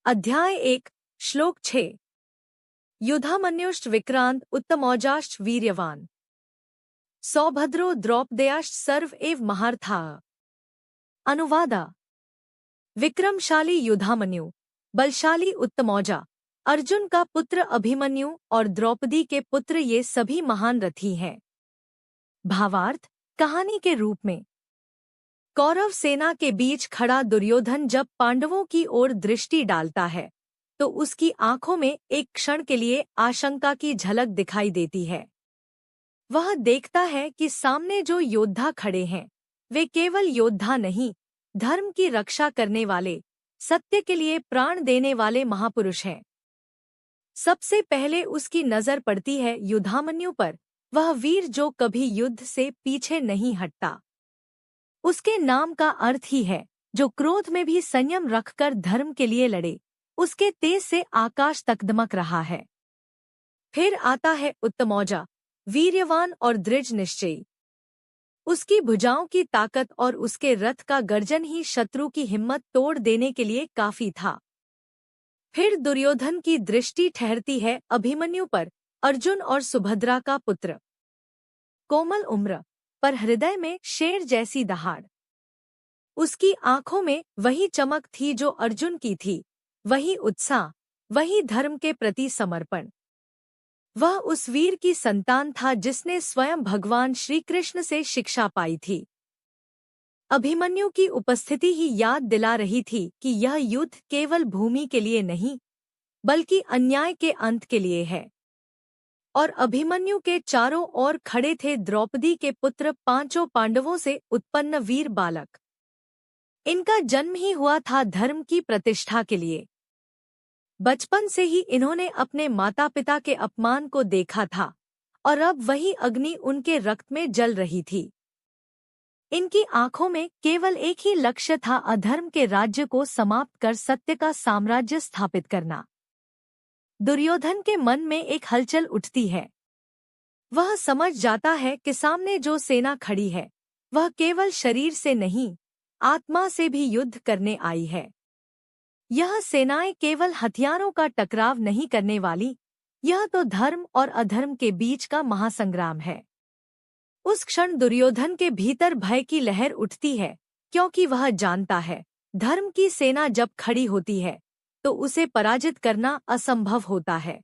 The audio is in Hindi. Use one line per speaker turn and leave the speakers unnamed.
अध्याय 1 श्लोक 6 युधामन्युश्च विक्रांत उत्तमौजाश्च वीर्यवान सौभद्रो द्रौपदेयाश्च सर्व एव महारथाः। अनुवादा विक्रमशाली युधामन्यु, बलशाली उत्तमौजा, अर्जुन का पुत्र अभिमन्यु और द्रौपदी के पुत्र ये सभी महान रथी हैं। भावार्थ कहानी के रूप में कौरव सेना के बीच खड़ा दुर्योधन जब पांडवों की ओर दृष्टि डालता है तो उसकी आंखों में एक क्षण के लिए आशंका की झलक दिखाई देती है। वह देखता है कि सामने जो योद्धा खड़े हैं वे केवल योद्धा नहीं, धर्म की रक्षा करने वाले, सत्य के लिए प्राण देने वाले महापुरुष हैं। सबसे पहले उसकी नजर पड़ती है युधामन्यु पर, वह वीर जो कभी युद्ध से पीछे नहीं हटता। उसके नाम का अर्थ ही है जो क्रोध में भी संयम रखकर धर्म के लिए लड़े। उसके तेज से आकाश तक दमक रहा है। फिर आता है उत्तमौजा, वीर्यवान और दृढ़ निश्चयी। उसकी भुजाओं की ताकत और उसके रथ का गर्जन ही शत्रु की हिम्मत तोड़ देने के लिए काफी था। फिर दुर्योधन की दृष्टि ठहरती है अभिमन्यु पर, अर्जुन और सुभद्रा का पुत्र। कोमल उम्र पर हृदय में शेर जैसी दहाड़। उसकी आंखों में वही चमक थी जो अर्जुन की थी, वही उत्साह, वही धर्म के प्रति समर्पण। वह उस वीर की संतान था जिसने स्वयं भगवान श्री कृष्ण से शिक्षा पाई थी। अभिमन्यु की उपस्थिति ही याद दिला रही थी कि यह युद्ध केवल भूमि के लिए नहीं बल्कि अन्याय के अंत के लिए है। और अभिमन्यु के चारों ओर खड़े थे द्रौपदी के पुत्र, पांचों पांडवों से उत्पन्न वीर बालक। इनका जन्म ही हुआ था धर्म की प्रतिष्ठा के लिए। बचपन से ही इन्होंने अपने माता पिता के अपमान को देखा था और अब वही अग्नि उनके रक्त में जल रही थी। इनकी आंखों में केवल एक ही लक्ष्य था, अधर्म के राज्य को समाप्त कर सत्य का साम्राज्य स्थापित करना। दुर्योधन के मन में एक हलचल उठती है। वह समझ जाता है कि सामने जो सेना खड़ी है वह केवल शरीर से नहीं, आत्मा से भी युद्ध करने आई है। यह सेनाएं केवल हथियारों का टकराव नहीं करने वाली, यह तो धर्म और अधर्म के बीच का महासंग्राम है। उस क्षण दुर्योधन के भीतर भय की लहर उठती है, क्योंकि वह जानता है धर्म की सेना जब खड़ी होती है तो उसे पराजित करना असंभव होता है।